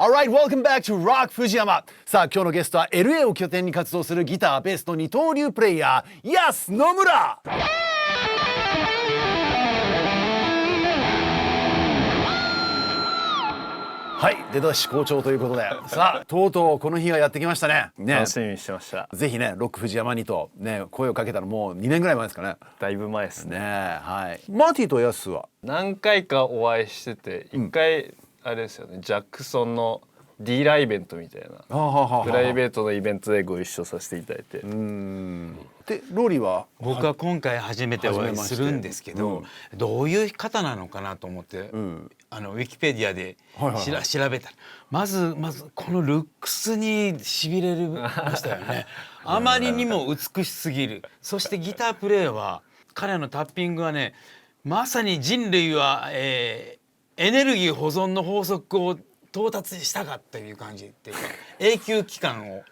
Alright, welcome back to Rock 藤山。さあ、今日のゲストは LA を拠点に活動するギター、ベースの二刀流プレイヤー、安野村。はい、出だし好調ということで、さあ、とうとうこの日がやってきましたね。楽しみにしてました。ぜひね、ロック藤山にとね、声をかけたのもう2年ぐらい前ですかね。だいぶ前ですね。はい。マーティとヤスは何回かお会いしてて、一回あれですよね、ジャクソンのディーラーイベントみたいなプライベートのイベントでご一緒させていただいて。で、ローリーは僕は今回初めてお会いするんですけど、どういう方なのかなと思って、ウィキペディアで調べたら、まずこのルックスにしびれましたよね。あまりにも美しすぎる。そしてギタープレイは彼のタッピングはね、まさに人類は、エネルギー保存の法則を到達したかという感じっていうか、永久期間を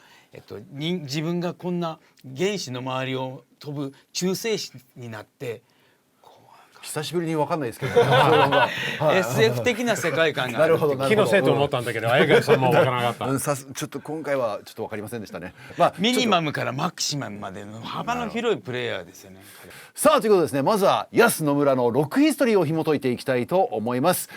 自分がこんな原子の周りを飛ぶ中性子になって久しぶりに分かんないですけど、SF 的な世界観がなるほど気のせいと思ったんだけど、相川さんも分からなかった。ちょっと今回はちょっと分かりませんでしたね。ミニマムからマキシマムまでの幅の広いプレイヤーですよね。さあ、ということですね、まずは安野村のロックヒストリーを紐解いていきたいと思います。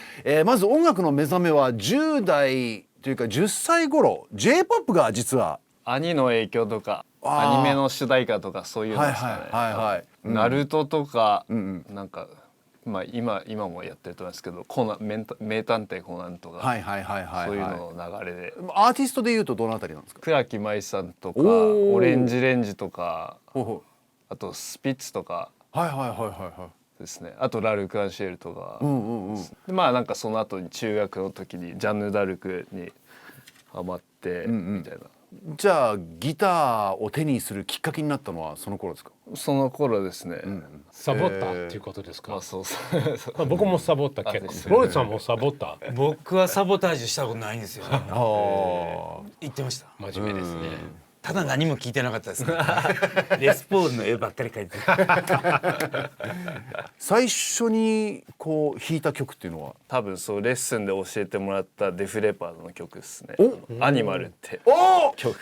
まず音楽の目覚めは10代というか10歳頃、 J-POP が実は兄の影響とかアニメの主題歌とかそういうのですかね。ナルトとか、なんか今もやってると思いますけど、名探偵コナンとかそういうのの流れで。アーティストでいうとどのあたりなんですか？倉木舞さんとかオレンジレンジとか、あとスピッツとかですね。あとラルク・アンシエルとか、なんかその後に中学の時にジャンヌ・ダルクにハマってみたいな。じゃあギターを手にするきっかけになったのはその頃ですか？その頃ですね。サボったっていうことですか？そう僕もサボった結構。ロイさんもサボった？僕はサボタージュしたことないんですよ。言ってました。真面目ですね。ただ何も聞いてなかったですね。レスポールの絵ばっかり描いて最初にこう弾いた曲っていうのは多分そうレッスンで教えてもらったデフレパードの曲ですね。アニマルって曲。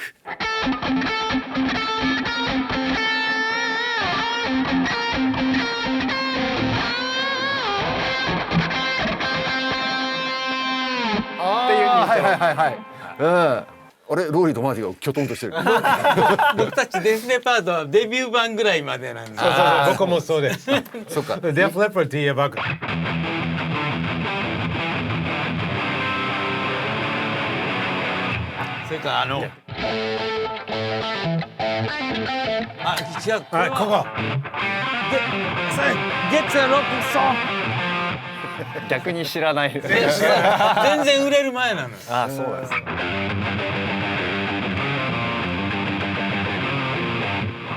あれ、ローリーとマーティがキョトンとしてる。僕たちデフレパートはデビュー版ぐらいまでなんで。僕もそうです。そっか。デフレパーって言えばそれから違う。ここ。Get the rock song。逆に知らないです。全然売れる前なの。あ、そうなんですね。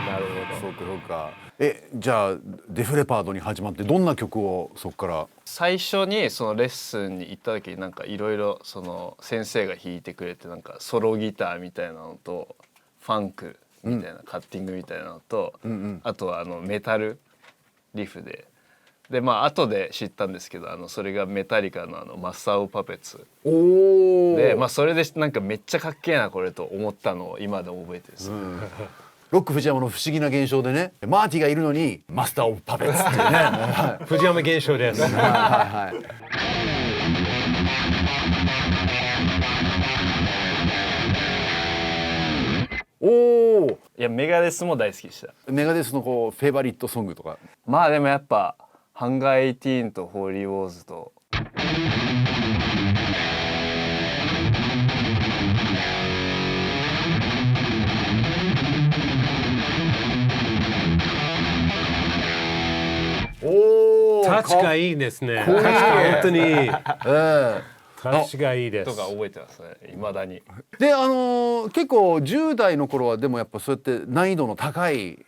なるほど。そうか。じゃあデフレパードに始まってどんな曲をそこから？最初にそのレッスンに行った時になんかいろいろその先生が弾いてくれて、なんかソロギターみたいなのとファンクみたいなカッティングみたいなのと、あとはメタルリフで。後で知ったんですけど、それがメタリカのマスター・オブ・パペッツで、それでなんかめっちゃかっけえなこれと思ったのを今でも覚えてるんです。ロック藤山の不思議な現象でね、マーティがいるのにマスター・オブ・パペッツっていうね。藤山現象です。いやメガデスも大好きでした。メガデスのこうフェイバリットソングとか。でもやっぱハンガー18とホーリーウォーズとタッチがいいですね。タッチが本当にいい。タッチがいいです。とか覚えてますね、未だに。で、結構10代の頃はでもやっぱそうやって難易度の高い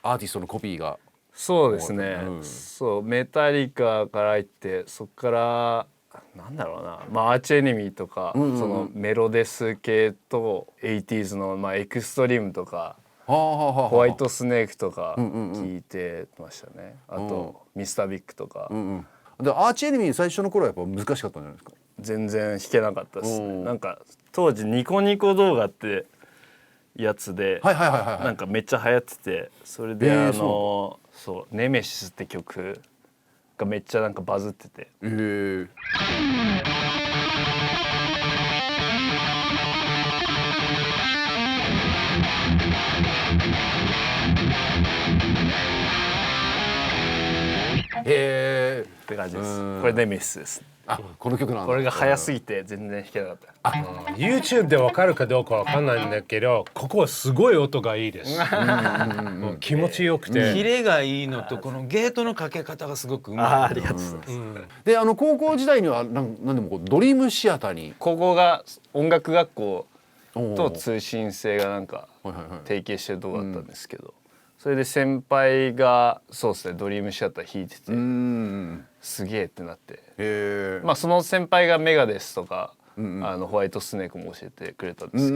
アーティストのコピーが。そうですね、そうメタリカから行って、そこからなんだろうな、アーチエネミーとか、そのメロデス系と 80s の、エクストリームとかホワイトスネークとか聞いてましたね。あとミスタービッグとか。でアーチエネミー最初の頃はやっぱ難しかったんじゃないですか？全然弾けなかったですね。なんか当時ニコニコ動画ってやつでなんかめっちゃ流行ってて、それでそうネメシスって曲がめっちゃなんかバズってて、って感じです。これネメシスです。この曲なんだ。これが早すぎて全然弾けなかった。YouTube でわかるかどうかわかんないんだけど、ここはすごい音がいいです。もう気持ちよくて。キレがいいのとこのゲートのかけ方がすごくうまい。ありがとうございます。で高校時代にはなんでもドリームシアターに。高校が音楽学校と通信制がなんか提携してるとこだったんですけど、それで先輩がそうですねドリームシアター弾いててすげえってなって、まあその先輩がメガデスとかホワイトスネークも教えてくれたんですけ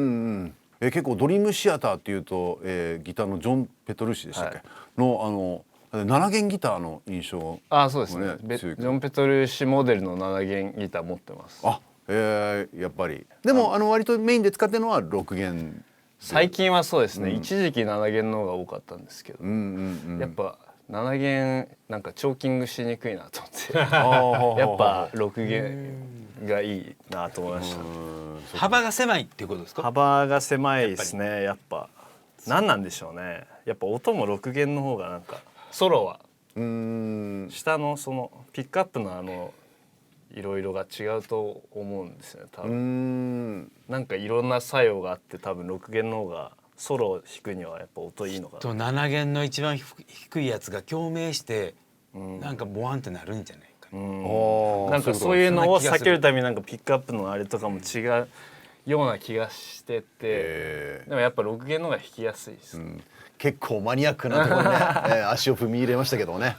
ど、結構ドリームシアターっていうと、ギターのジョン・ペトルシでしたっけ、の7弦ギターの印象、そうですね。ジョン・ペトルシモデルの7弦ギター持ってます。やっぱりでも割とメインで使ってるのは6弦。最近はそうですね、一時期7弦の方が多かったんですけど、やっぱ7弦なんかチョーキングしにくいなと思ってやっぱ6弦がいいなと思いました。幅が狭いっていうことですか？幅が狭いですね。やっぱ何なんでしょうね。やっぱ音も6弦の方がなんかソロは下のそのピックアップのいろいろが違うと思うんですよね多分。なんかいろんな作用があって多分6弦の方がソロを弾くにはやっぱ音いいのかな。と7弦の一番低いやつが共鳴してなんかボワンってなるんじゃないかな。なんかそういうのを避けるためになんかピックアップのあれとかも違うような気がしてて、でもやっぱ6弦の方が弾きやすいです。結構マニアックなところにね、足を踏み入れましたけどね。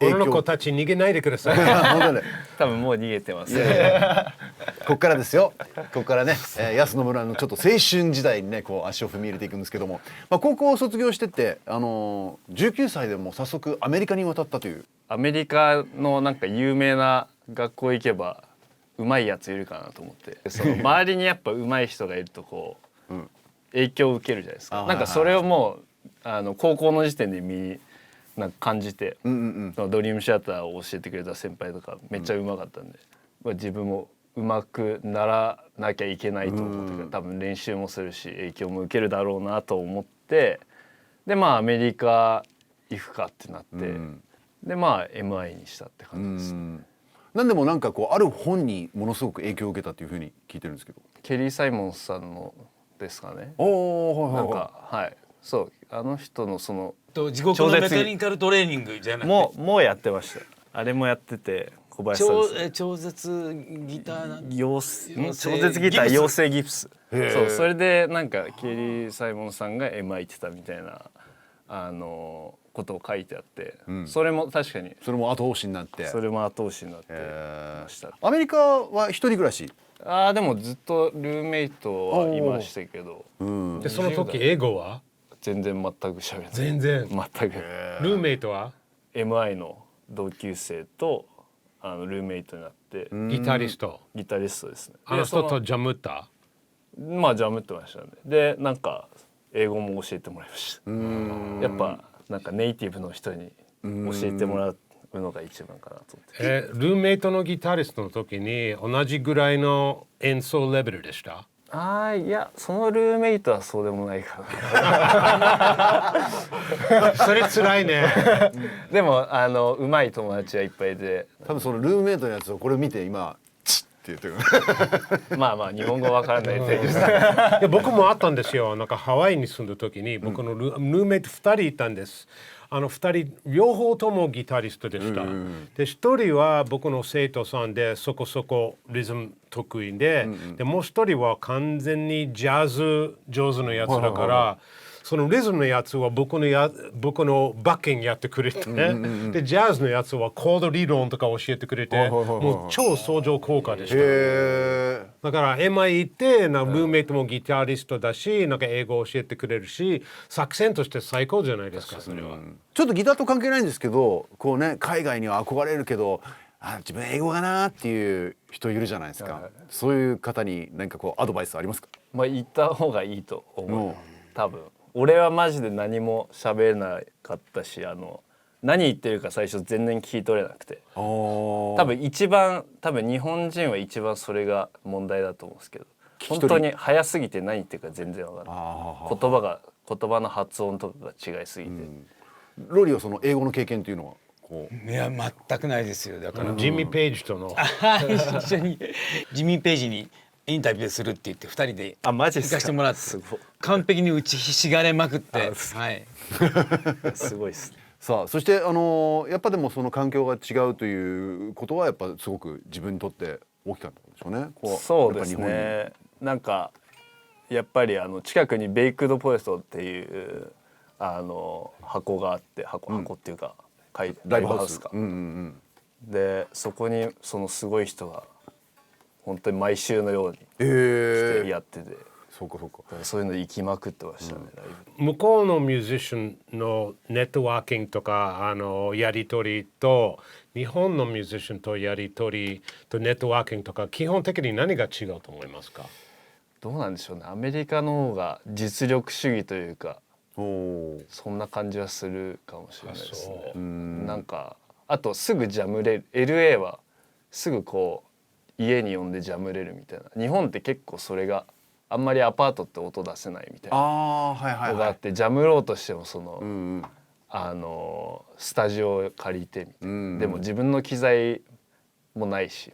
俺の子たち逃げないでください。本当ね。多分もう逃げてます。ここからですよ。ここからね、安野村のちょっと青春時代にね、こう足を踏み入れていくんですけども、高校を卒業してって19歳でも早速アメリカに渡ったという。アメリカのなんか有名な学校行けばうまいやついるかなと思って、その周りにやっぱうまい人がいるとこう影響を受けるじゃないですか。なんかそれをもう高校の時点でなんか感じて、ドリームシアターを教えてくれた先輩とかめっちゃうまかったんで、自分もうまくならなきゃいけないと思ってから多分練習もするし影響も受けるだろうなと思って、でアメリカ行くかってなって、でMI にしたって感じですね。なんでもなんかこうある本にものすごく影響を受けたっていうふうに聞いてるんですけど、ケリー・サイモンさんのですかね。なんかそうあの人のその地獄のメカニカルトレーニングじゃなくてもうやってました。あれもやってて小林さんです。超絶ギター超絶ギター養成ギプス。そうそれでなんかケリー・サイモンさんが MI 行ってたみたいなことを書いてあって、それも確かにそれも後押しになってました。アメリカは一人暮らし。でもずっとルームメイトはいましたけど。でその時英語は全然全く喋れない。全然全く。ルームメイトは MI の同級生とルームメイトになって。ギタリストですね。あの人とジャムった？ジャムってましたね。でなんか英語も教えてもらいました。やっぱなんかネイティブの人に教えてもらうのが一番かなと思って。ルームメイトのギタリストの時に同じぐらいの演奏レベルでした？いやそのルームメイトはそうでもないかな。それ辛いね。でもうまい友達はいっぱいで、多分そのルームメイトのやつをこれ見て今チッって言ってる。日本語わからないっていう僕もあったんですよ。なんかハワイに住んだ時に僕のルームメイト2人いたんです。2人両方ともギタリストでした。で1人は僕の生徒さんでそこそこリズム得意で、でもう1人は完全にジャズ上手なやつだから、そのリズムのやつは僕のバッキングやってくれて、でジャズのやつはコード理論とか教えてくれて、もう超相乗効果でした。だから MI 行ってルームメイトもギタリストだし、なんか英語教えてくれるし、作戦として最高じゃないですか。それはちょっとギターと関係ないんですけど、こうね海外には憧れるけど自分英語がなっていう人いるじゃないですか、そういう方に何かこうアドバイスありますか？まあ言った方がいいと思う。多分俺はマジで何も喋れなかったし、何言ってるか最初全然聞き取れなくて、多分日本人は一番それが問題だと思うんですけど、本当に早すぎて何言ってるか全然わからない。言葉の発音とかが違いすぎて、ロリーはその英語の経験というのはこういや全くないですよ。だからジミー・ペイジとの一緒にジミー・ペイジにインタビューするって言って2人でマジっすか？行かせてもらって完璧に打ちひしがれまくって、はい、すごいっすね。さあそしてやっぱでもその環境が違うということはやっぱすごく自分にとって大きかったんでしょうね。そうですね。なんかやっぱり近くにベイクドポテトっていう箱があって、箱っていうか、ライブハウスか、でそこにそのすごい人が本当に毎週のように来てやってて、そういうの行きまくってましたね、ライブ。向こうのミュージシャンのネットワーキングとかやり取りと日本のミュージシャンとやり取りとネットワーキングとか基本的に何が違うと思いますか？どうなんでしょうね。アメリカの方が実力主義というか、そんな感じはするかもしれないですね。なんかあとすぐジャムれる。 LA はすぐこう家に呼んでジャムれるみたいな。日本って結構それがあんまりアパートって音出せないみたいなのがあって、ジャムろうとしてもその、スタジオを借りてみたいな、でも自分の機材もないし、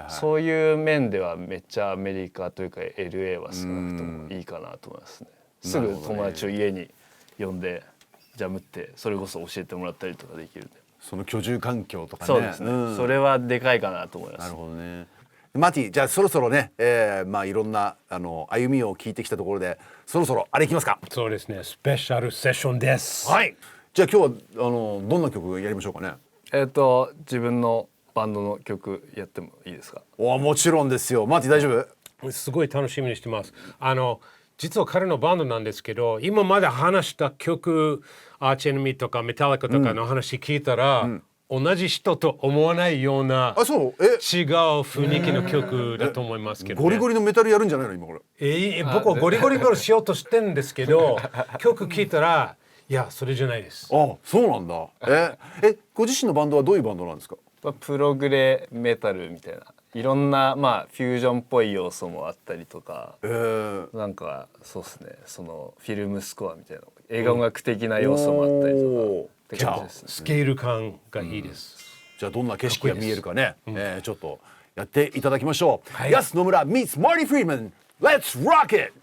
そういう面ではめっちゃアメリカというか LA は少なくともいいかなと思いますね。すぐ友達を家に呼んでジャムってそれこそ教えてもらったりとかできるんで、その居住環境とかね。そうですね、それはでかいかなと思います。なるほどね。マティ、じゃあそろそろね、いろんな歩みを聞いてきたところでそろそろあれいきますか？そうですね、スペシャルセッションです。はい。じゃあ今日はどんな曲やりましょうかね？自分のバンドの曲やってもいいですか？もちろんですよ。マーティ大丈夫？すごい楽しみにしてます。実は彼のバンドなんですけど、今まで話した曲アーチエネミーとかメタリカとかの話聞いたら、同じ人と思わないような違う雰囲気の曲だと思いますけど、ゴリゴリのメタルやるんじゃないの今これ？僕はゴリゴリのしようとしてるんですけど曲聞いたらいやそれじゃないです。そうなんだ。ご自身のバンドはどういうバンドなんですか？プログレメタルみたいないろんなフュージョンっぽい要素もあったりとか、なんかそうですね、そのフィルムスコアみたいな映画音楽的な要素もあったりとかって感じですね。スケール感がいいです。じゃあどんな景色が見えるかね、ちょっとやっていただきましょう。安野村 meets Marty Friedman. Let's rock it!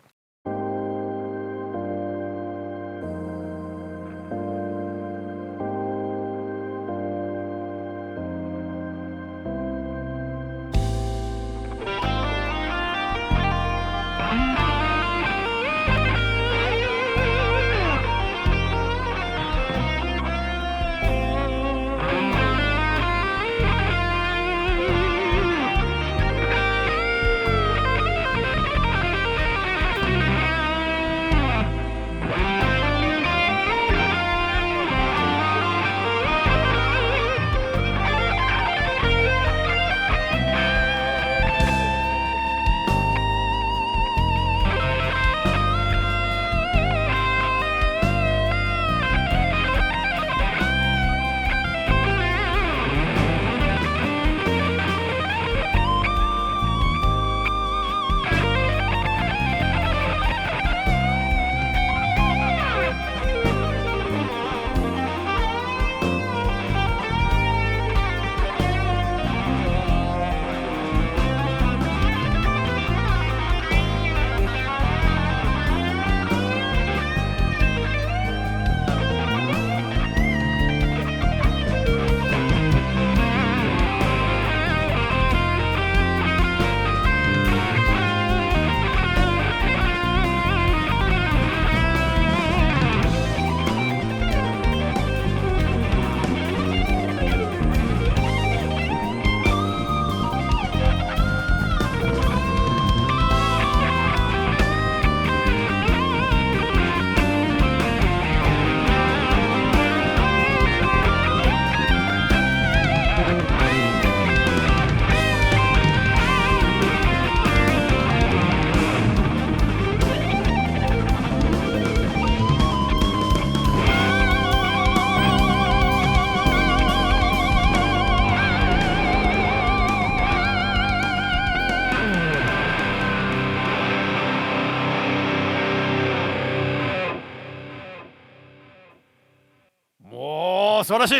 素晴らし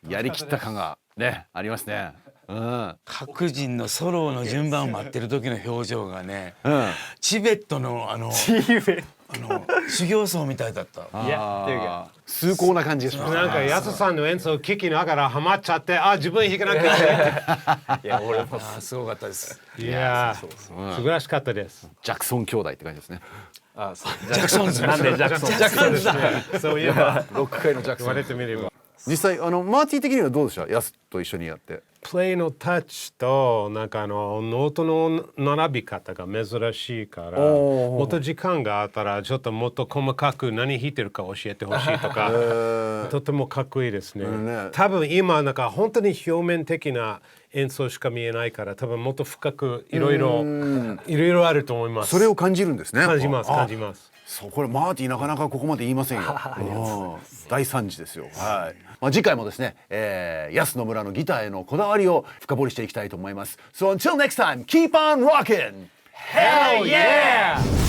い。やりきった感がねありますね。うん。各人のソロの順番を待ってる時の表情がね、うん。チベットの修行僧みたいだった。いやっていうか崇高な感じがします。なんか安さんの演奏を聴きながらハマっちゃって、あ、自分弾かなきゃいけない。いや俺もすごかったです。いやー、素晴らしかったです。ジャクソン兄弟って感じですね。あそうジャクソンズ。なんでジャクソンジャクソンズだ。そういえばロック界のジャク言わソン。れてみれば。実際マーティ的にはどうでした？ヤスと一緒にやって。プレイのタッチとなんかノートの並び方が珍しいからもっと時間があったらちょっともっと細かく何弾いてるか教えてほしいとかとてもかっこいいですね。多分今なんか本当に表面的な演奏しか見えないから多分もっと深くいろいろあると思います。それを感じるんですね。感じます。そうこれマーティなかなかここまで言いませんよ。大惨事ですよ。はい。まあ次回もですね、ヤスの村のギターへのこだわりを深掘りしていきたいと思います。So until next time, keep on rocking! Hell yeah!